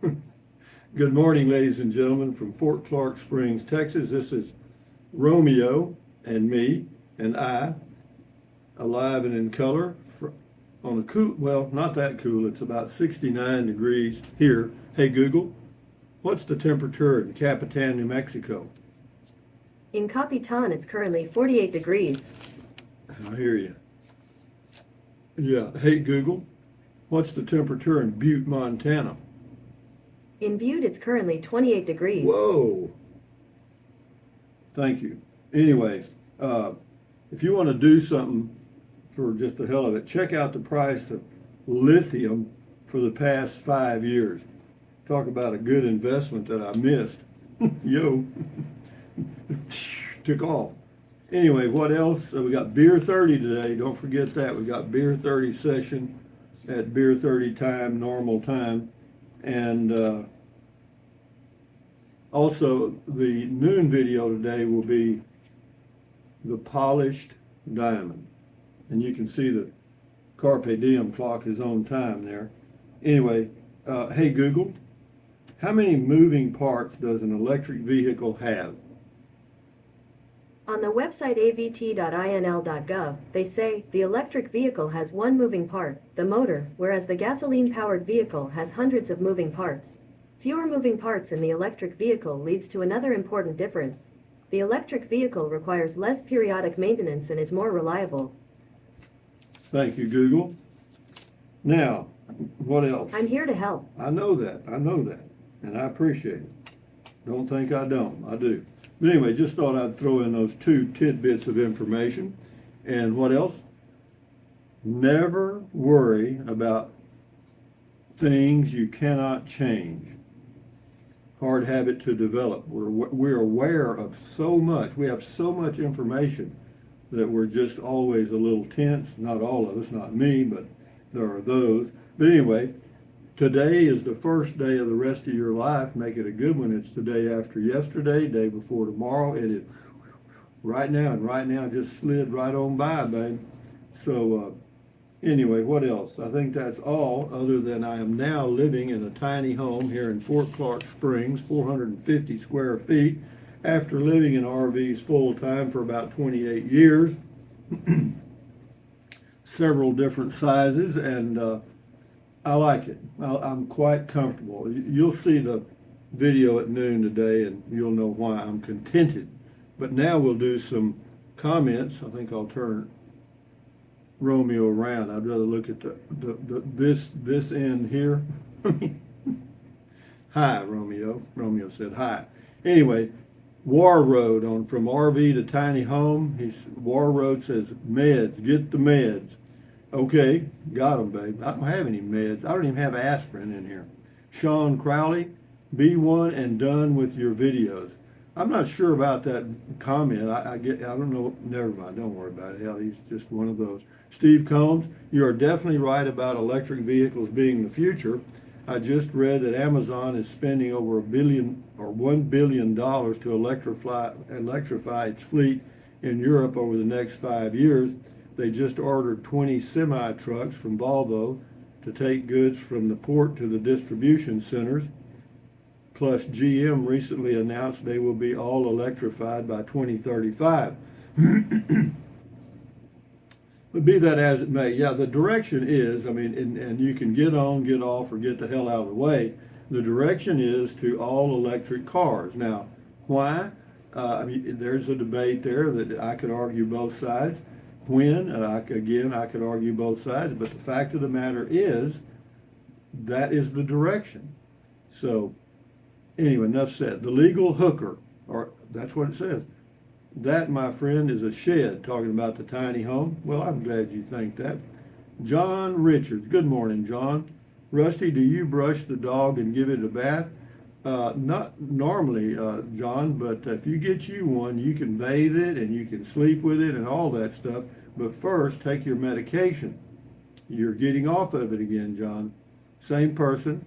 Good morning, ladies and gentlemen, from Fort Clark Springs, Texas. This is Romeo and me and I, alive and in color, on a cool, well, not that cool, it's about 69 degrees here. Hey Google, what's the temperature in Capitan, New Mexico? In Capitan, it's currently 48 degrees. I hear you. Yeah, hey Google, what's the temperature in Butte, Montana? In Butte, it's currently 28 degrees. Whoa. Thank you. Anyway, if you want to do something for just the hell of it, check out the price of lithium for the past 5 years. Talk about a good investment that I missed. Yo, took off. Anyway, what else? We got Beer 30 today. Don't forget that. We got Beer 30 session at Beer 30 time, normal time. And also, the noon video today will be the polished diamond. And you can see the Carpe Diem clock is on time there. Anyway, hey Google, how many moving parts does an electric vehicle have? On the website avt.inl.gov, they say the electric vehicle has one moving part, the motor, whereas the gasoline-powered vehicle has hundreds of moving parts. Fewer moving parts in the electric vehicle leads to another important difference. The electric vehicle requires less periodic maintenance and is more reliable. Thank you, Google. Now, what else? I'm here to help. I know that, and I appreciate it. Don't think I don't, I do. But anyway, just thought I'd throw in those two tidbits of information. And what else? Never worry about things you cannot change. Hard habit to develop. We're aware of so much. We have so much information that we're just always a little tense. Not all of us, not me, but there are those. But anyway, today is the first day of the rest of your life. Make it a good one. It's the day after yesterday, day before tomorrow. It is right now, and right now just slid right on by, babe. So anyway, what else? I think that's all, other than I am now living in a tiny home here in Fort Clark Springs, 450 square feet, after living in RVs full time for about 28 years, several different sizes, and I like it. I'm quite comfortable. You'll see the video at noon today, and you'll know why I'm contented. But now we'll do some comments. I think I'll turn Romeo around. I'd rather look at this end here. Hi, Romeo. Romeo said hi. Anyway, War Road on from RV to tiny home. War Road says meds. Get the meds. Okay, got them, babe. I don't have any meds. I don't even have aspirin in here. Sean Crowley, be one and done with your videos. I'm not sure about that comment. I don't know. Never mind. Don't worry about it. Hell, he's just one of those. Steve Combs, you are definitely right about electric vehicles being the future. I just read that Amazon is spending over $1 billion to electrify its fleet in Europe over the next 5 years. They just ordered 20 semi-trucks from Volvo to take goods from the port to the distribution centers. Plus, GM recently announced they will be all electrified by 2035. But be that as it may, yeah, the direction is, and you can get on, get off, or get the hell out of the way. The direction is to all electric cars. Now, why? There's a debate there that I could argue both sides. When, I could argue both sides, but the fact of the matter is, that is the direction. So, anyway, enough said. The legal hooker, or that's what it says. That, my friend, is a shed, talking about the tiny home. Well, I'm glad you think that. John Richards, good morning, John. Rusty, do you brush the dog and give it a bath? Not normally, John, but if you get you one, you can bathe it and you can sleep with it and all that stuff. But first, take your medication. You're getting off of it again, John. Same person.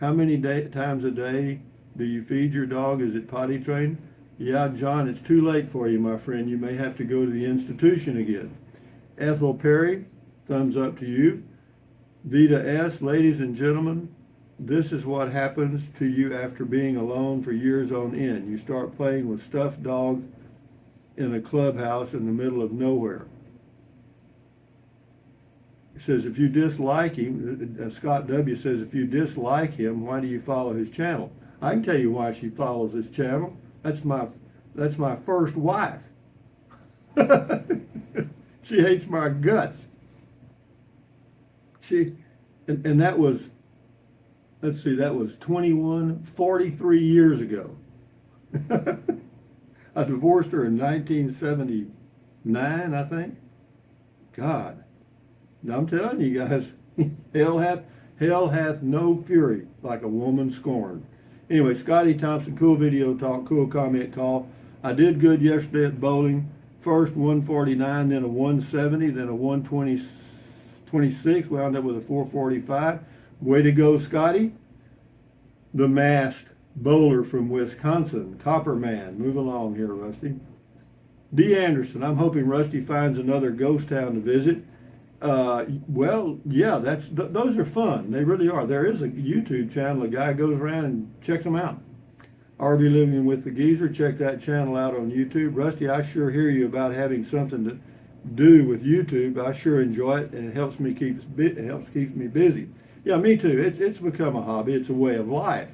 How many times a day do you feed your dog? Is it potty trained? Yeah, John, it's too late for you, my friend. You may have to go to the institution again. Ethel Perry, thumbs up to you. Vita S., ladies and gentlemen, This is what happens to you after being alone for years on end. You start playing with stuffed dogs in a clubhouse in the middle of nowhere. It says if you dislike him, Scott W. says if you dislike him, why do you follow his channel? I can tell you why she follows his channel. That's my first wife. She hates my guts. And that was, let's see, that was 43 years ago. I divorced her in 1979, I think. God, I'm telling you guys, hell hath no fury like a woman scorned. Anyway, Scotty Thompson, cool video talk, cool comment call. I did good yesterday at bowling. First 149, then a 170, then a 126. Wound up with a 445. Way to go, Scotty. The masked bowler from Wisconsin, Copperman. Move along here, Rusty. D. Anderson, I'm hoping Rusty finds another ghost town to visit. Well, yeah, those are fun. They really are. There is a YouTube channel. A guy goes around and checks them out. RV Living with the Geezer. Check that channel out on YouTube. Rusty, I sure hear you about having something to do with YouTube. I sure enjoy it, and it helps me keep me busy. Yeah, me too. It's become a hobby. It's a way of life.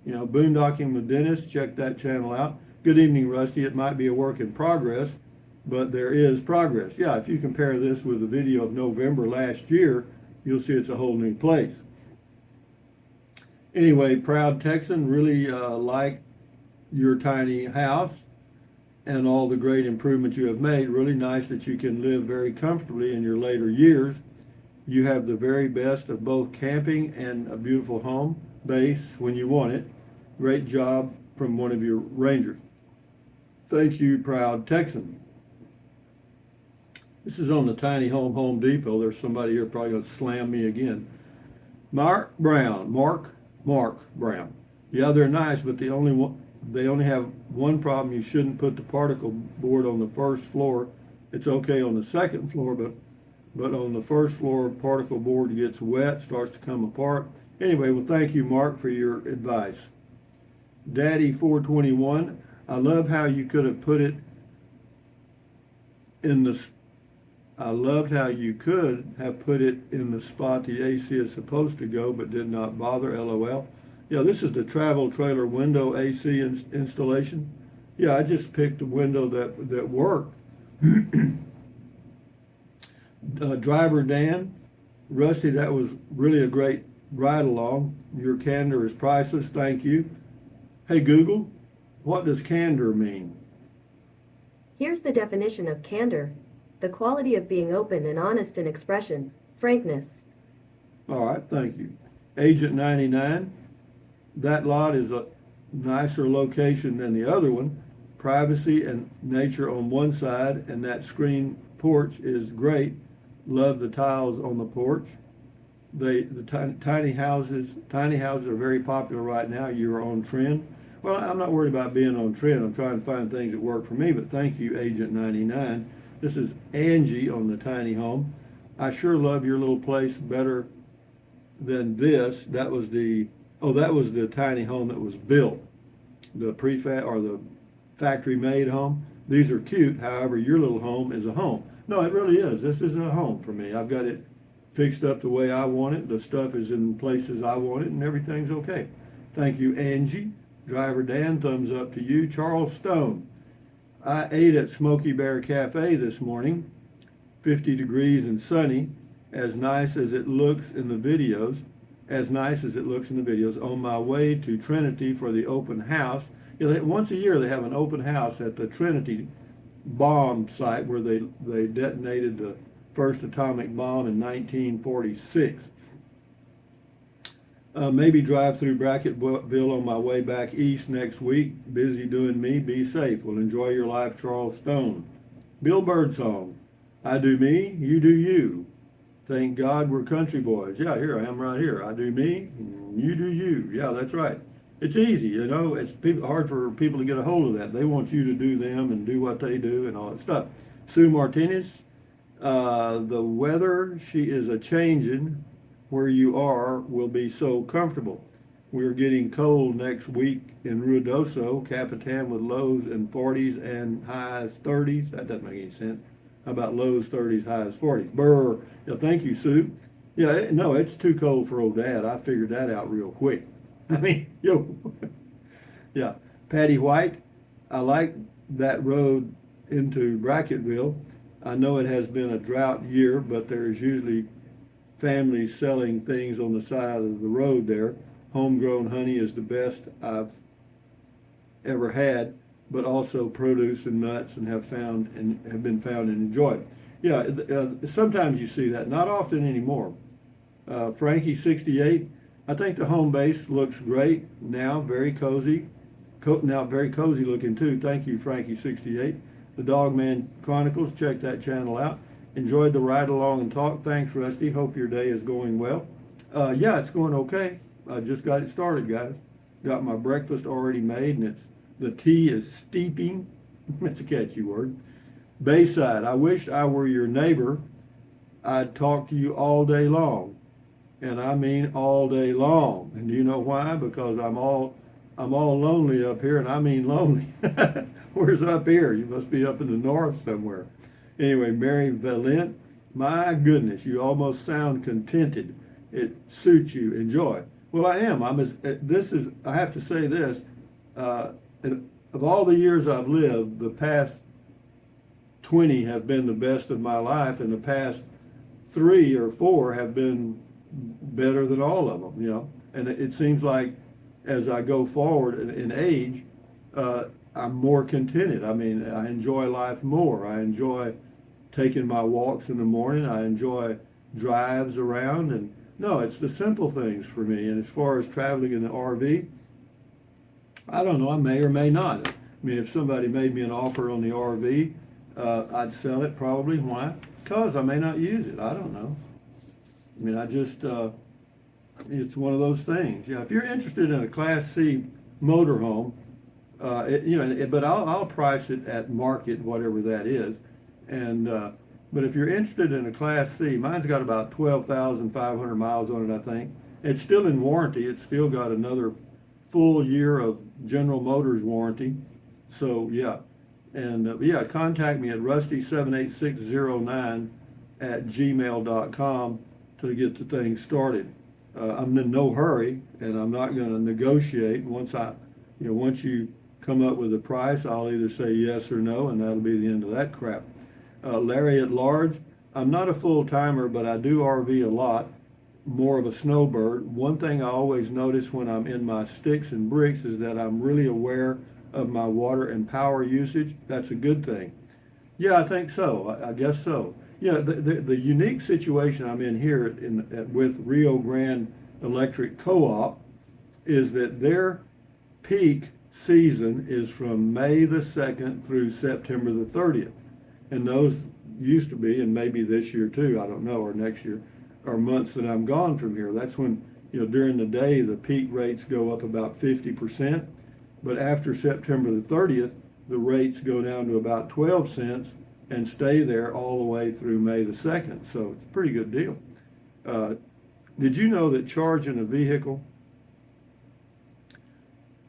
You know, boondocking with Dennis. Check that channel out. Good evening, Rusty. It might be a work in progress, but there is progress. Yeah, if you compare this with the video of November last year, you'll see it's a whole new place. Anyway, proud Texan, really like your tiny house and all the great improvements you have made. Really nice that you can live very comfortably in your later years. You have the very best of both camping and a beautiful home base when you want it. Great job from one of your rangers. Thank you, proud Texan. This is on the Tiny Home Depot. There's somebody here probably going to slam me again. Mark Brown. Yeah, they're nice, but they only have one problem. You shouldn't put the particle board on the first floor. It's okay on the second floor, but on the first floor, particle board gets wet, starts to come apart. Anyway, well, thank you, Mark, for your advice. Daddy 421. I love how you could have put it in the. I loved how you could have put it in the spot the AC is supposed to go, but did not bother. LOL. Yeah, this is the travel trailer window AC installation. Yeah, I just picked a window that worked. Driver Dan, Rusty, that was really a great ride along. Your candor is priceless. Thank you. Hey Google, what does candor mean? Here's the definition of candor: the quality of being open and honest in expression, frankness. All right, thank you. Agent 99, that lot is a nicer location than the other one. Privacy and nature on one side, and that screen porch is great. Love the tiles on the porch. Tiny houses are very popular right now. You're on trend. Well, I'm not worried about being on trend. I'm trying to find things that work for me, but thank you, Agent 99. This is Angie on the tiny home. I sure love your little place better than this. That was the tiny home that was built. The prefab or the factory made home. These are cute. However, your little home is a home. No, it really is. This is a home for me. I've got it fixed up the way I want it. The stuff is in places I want it, and everything's okay. Thank you, Angie. Driver Dan, thumbs up to you. Charles Stone. I ate at Smoky Bear Cafe this morning. 50 degrees and sunny. As nice as it looks in the videos. On my way to Trinity for the open house. You know, once a year they have an open house at the Trinity bomb site where they detonated the first atomic bomb in 1946. Maybe drive through Bracketville on my way back east next week. Busy doing me. Be safe. Well, enjoy your life, Charles Stone. Bill Birdsong. I do me, you do you. Thank God we're country boys. Yeah, here I am right here. I do me, you do you. Yeah, that's right. It's easy, you know. It's hard for people to get a hold of that. They want you to do them and do what they do and all that stuff. Sue Martinez. The weather, she is a changing. where you are will be so comfortable. We're getting cold next week in Ruidoso, Capitan, with lows in 40s and highs 30s. That doesn't make any sense. How about lows 30s, highs 40s? Brr. Yeah, thank you, Sue. Yeah, no, it's too cold for old Dad. I figured that out real quick. I mean, yo, yeah. Patty White, I like that road into Bracketville. I know it has been a drought year, but there's usually families selling things on the side of the road there. Homegrown honey is the best I've ever had, but also produce and nuts and have been found and enjoyed. Yeah, sometimes you see that, not often anymore. Frankie 68, I think the home base looks great now, very cozy. Now very cozy looking too. Thank you, Frankie 68. The Dogman Chronicles, check that channel out. Enjoyed the ride along and talk. Thanks, Rusty. Hope your day is going well. Yeah, it's going okay. I just got it started, guys. Got my breakfast already made, and the tea is steeping. That's a catchy word. Bayside, I wish I were your neighbor. I'd talk to you all day long, and I mean all day long. And do you know why? Because I'm all lonely up here, and I mean lonely. Where's up here? You must be up in the north somewhere. Anyway, Mary Valent, my goodness, you almost sound contented. It suits you. Enjoy. Well, I am. I have to say this, uh, of all the years I've lived, the past 20 have been the best of my life, and the past 3 or 4 have been better than all of them, you know. And it seems like as I go forward in age, I'm more contented. I mean, I enjoy life more. I enjoy taking my walks in the morning. I enjoy drives around. And no, it's the simple things for me. And as far as traveling in the RV, I don't know, I may or may not. I mean, if somebody made me an offer on the RV, I'd sell it probably. Why? Because I may not use it. I don't know. I mean, it's one of those things. Yeah, if you're interested in a Class C motorhome, but I'll price it at market, whatever that is. And but if you're interested in a Class C, mine's got about 12,500 miles on it, I think. It's still in warranty. It's still got another full year of General Motors warranty. So yeah, and yeah, contact me at rusty78609 at gmail.com to get the thing started. I'm in no hurry, and I'm not going to negotiate. Once you come up with a price, I'll either say yes or no, and that'll be the end of that crap. Larry at large, I'm not a full timer, but I do RV a lot, more of a snowbird. One thing I always notice when I'm in my sticks and bricks is that I'm really aware of my water and power usage. That's a good thing. Yeah, I think so. I guess so. Yeah, the unique situation I'm in here with Rio Grande Electric Co-op is that their peak season is from May the 2nd through September the 30th. And those used to be, and maybe this year too, I don't know, or next year, are months that I'm gone from here. That's when, during the day, the peak rates go up about 50%. But after September the 30th, the rates go down to about 12 cents and stay there all the way through May the 2nd. So it's a pretty good deal. Did you know that charging a vehicle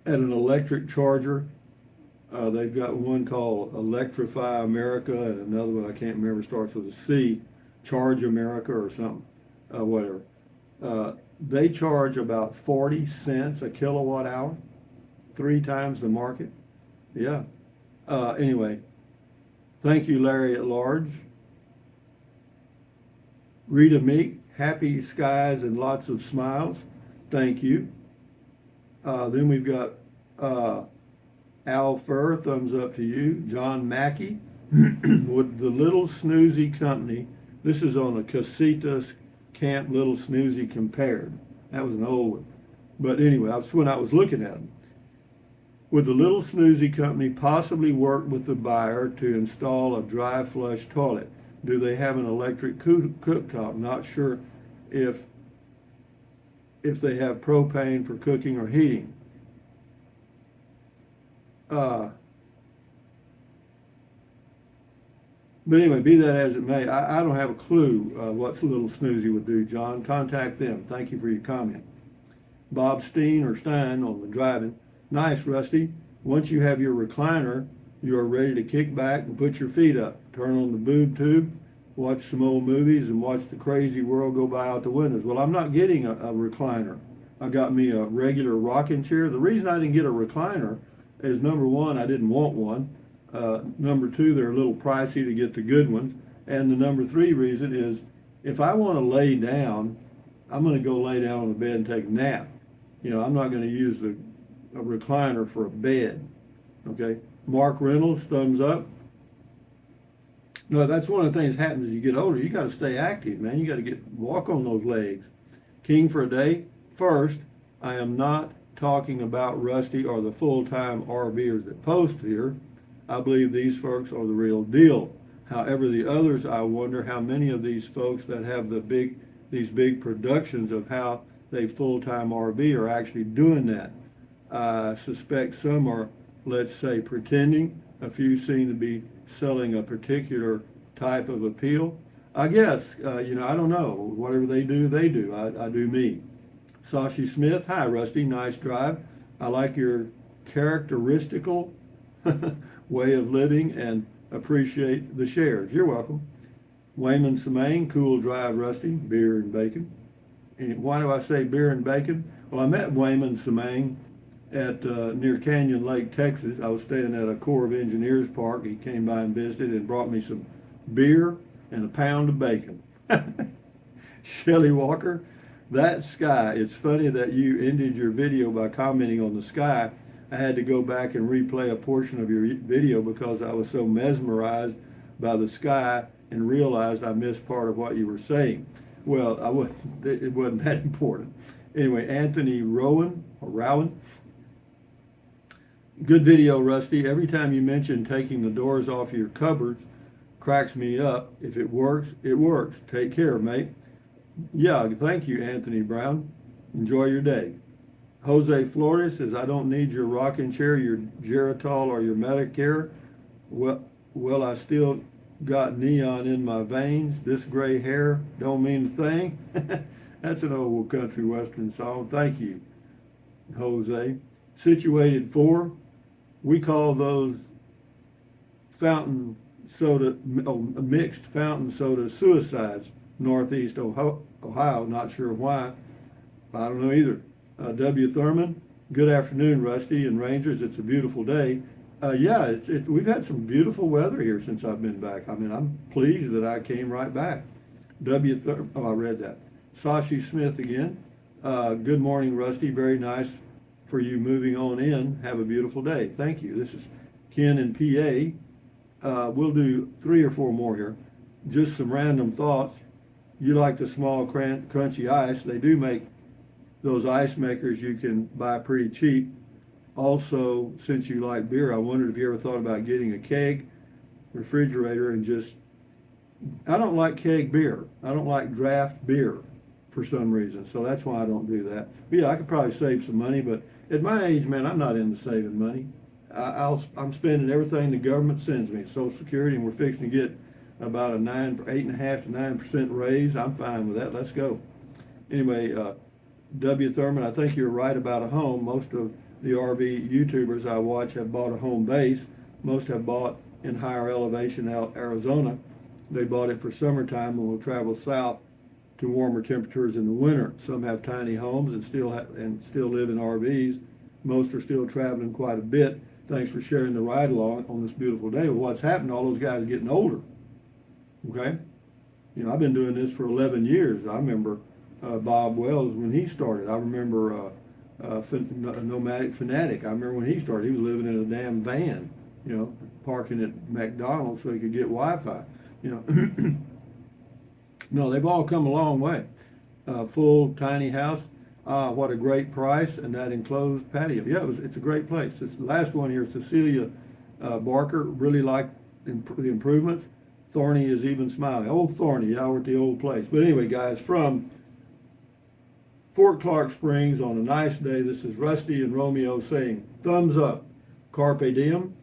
at an electric charger, they've got one called Electrify America and another one I can't remember, starts with a C, Charge America or something, whatever. They charge about 40 cents a kilowatt hour, 3 times the market. Yeah. Anyway, thank you, Larry at large. Rita Meek, happy skies and lots of smiles. Thank you. Then we've got Al Fur, thumbs up to you. John Mackey with the Little Snoozy Company. This is on the Casitas Camp Little Snoozy Compared. That was an old one. But anyway, that's when I was looking at them. Would the Little Snoozy Company possibly work with the buyer to install a dry flush toilet? Do they have an electric cooktop? Not sure if they have propane for cooking or heating. But anyway, be that as it may, I don't have a clue what Little Snoozy would do, John. Contact them. Thank you for your comment. Bob Steen or Stein on the driving. Nice, Rusty. Once you have your recliner, you are ready to kick back and put your feet up. Turn on the boob tube, watch some old movies, and watch the crazy world go by out the windows. Well, I'm not getting a recliner. I got me a regular rocking chair. The reason I didn't get a recliner is, number one, I didn't want one. Number two, they're a little pricey to get the good ones. And the number three reason is, if I want to lay down, I'm going to go lay down on the bed and take a nap. You know, I'm not going to use a recliner for a bed. Okay. Mark Reynolds, thumbs up. No, that's one of the things that happens as you get older. You got to stay active, man. You got to walk on those legs. King for a day. First, I am not talking about Rusty or the full-time RVers that post here. I believe these folks are the real deal. However, the others, I wonder how many of these folks that have these big productions of how they full-time RV are actually doing that. I suspect some are, let's say, pretending. A few seem to be selling a particular type of appeal. I guess, I don't know. Whatever they do, they do. I do me. Sashi Smith, hi Rusty, nice drive. I like your characteristical way of living and appreciate the shares. You're welcome. Wayman Semaine, cool drive, Rusty, beer and bacon. And why do I say beer and bacon? Well, I met Wayman Semaine at near Canyon Lake, Texas. I was staying at a Corps of Engineers park. He came by and visited and brought me some beer and a pound of bacon. Shelley Walker, that sky. It's funny that you ended your video by commenting on the sky. I had to go back and replay a portion of your video because I was so mesmerized by the sky and realized I missed part of what you were saying. Well, it wasn't that important. Anyway, Anthony Rowan, good video, Rusty. Every time you mention taking the doors off your cupboards, cracks me up. If it works, it works. Take care, mate. Yeah, thank you, Anthony Brown. Enjoy your day. Jose Flores says, I don't need your rocking chair, your Geritol, or your Medicare. Well, I still got neon in my veins. This gray hair don't mean a thing. That's an old country western song. Thank you, Jose. Situated 4, we call those fountain soda, mixed fountain soda suicides. Northeast Ohio, not sure why. I don't know either. W. Thurman, good afternoon, Rusty and Rangers. It's a beautiful day. Yeah, we've had some beautiful weather here since I've been back. I mean, I'm pleased that I came right back. W. Thurman, I read that. Sashi Smith again. Good morning, Rusty. Very nice for you moving on in. Have a beautiful day. Thank you. This is Ken in PA. We'll do 3 or 4 more here. Just some random thoughts. You like the small crunchy ice. They do make those ice makers you can buy pretty cheap. Also, since you like beer, I wondered if you ever thought about getting a keg refrigerator and just, I don't like keg beer. I don't like draft beer for some reason. So that's why I don't do that. But yeah, I could probably save some money, but at my age, man, I'm not into saving money. I'm spending everything the government sends me, Social Security, and we're fixing to get about a 8.5% to 9% raise. I'm fine with that. Let's go. Anyway, W. Thurman, I think you're right about a home. Most of the RV YouTubers I watch have bought a home base. Most have bought in higher elevation out Arizona. They bought it for summertime and will travel south to warmer temperatures in the winter. Some have tiny homes and still live in RVs. Most are still traveling quite a bit. Thanks for sharing the ride along on this beautiful day. Well, what's happened? All those guys are getting older. Okay, I've been doing this for 11 years. I remember Bob Wells when he started. I remember Nomadic Fanatic. I remember when he started. He was living in a damn van, parking at McDonald's so he could get Wi-Fi. No, they've all come a long way. Full tiny house. What a great price, and that enclosed patio. Yeah, it's a great place. This last one here, Cecilia Barker, really liked the improvements. Thorny is even smiling. Old Thorny, yeah, we're at the old place. But anyway, guys, from Fort Clark Springs on a nice day, this is Rusty and Romeo saying, thumbs up, carpe diem,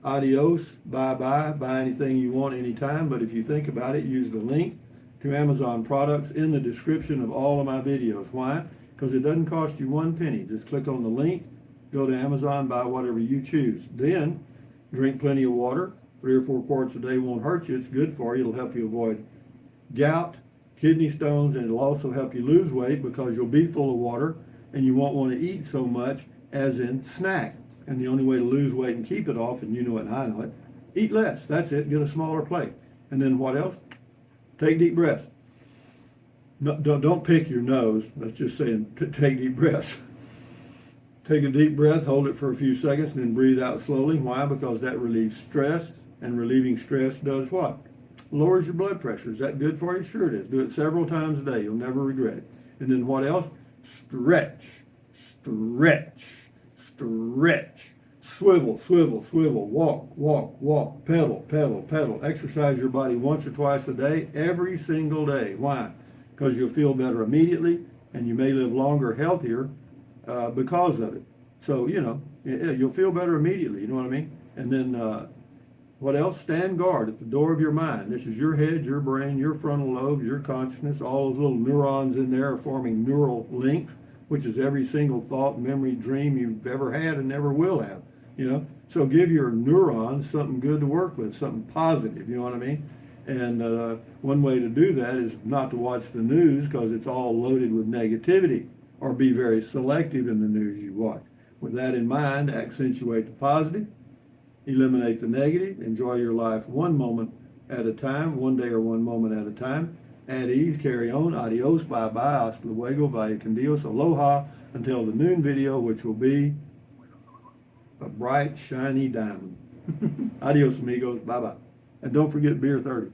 Adios, bye-bye, buy anything you want anytime, but if you think about it, use the link to Amazon products in the description of all of my videos. Why? Because it doesn't cost you one penny. Just click on the link, go to Amazon, buy whatever you choose. Then, drink plenty of water. 3 or 4 quarts a day won't hurt you. It's good for you. It'll help you avoid gout, kidney stones, and it'll also help you lose weight because you'll be full of water and you won't want to eat so much as in snack. And the only way to lose weight and keep it off, and you know it and I know it, eat less. That's it. Get a smaller plate. And then what else? Take deep breaths. No, don't pick your nose. That's just saying take deep breaths. Take a deep breath, hold it for a few seconds, and then breathe out slowly. Why? Because that relieves stress, and relieving stress does what? Lowers your blood pressure. Is that good for you? Sure it is. Do it several times a day. You'll never regret it. And then what else? Stretch, stretch, stretch. Swivel, swivel, swivel. Walk, walk, walk. Pedal, pedal, pedal. Exercise your body once or twice a day, every single day. Why? Because you'll feel better immediately, and you may live longer, healthier because of it. So, you'll feel better immediately. You know what I mean? And then what else? Stand guard at the door of your mind. This is your head, your brain, your frontal lobes, your consciousness. All those little neurons in there are forming neural links, which is every single thought, memory, dream you've ever had and never will have. So give your neurons something good to work with, something positive. You know what I mean? And one way to do that is not to watch the news because it's all loaded with negativity, or be very selective in the news you watch. With that in mind, accentuate the positive, eliminate the negative, enjoy your life one moment at a time, one day or one moment at a time. At ease, carry on, adios, bye-bye, hasta luego, vaya con Dios, aloha, until the noon video, which will be a bright, shiny diamond. Adios, amigos, bye-bye. And don't forget Beer 30.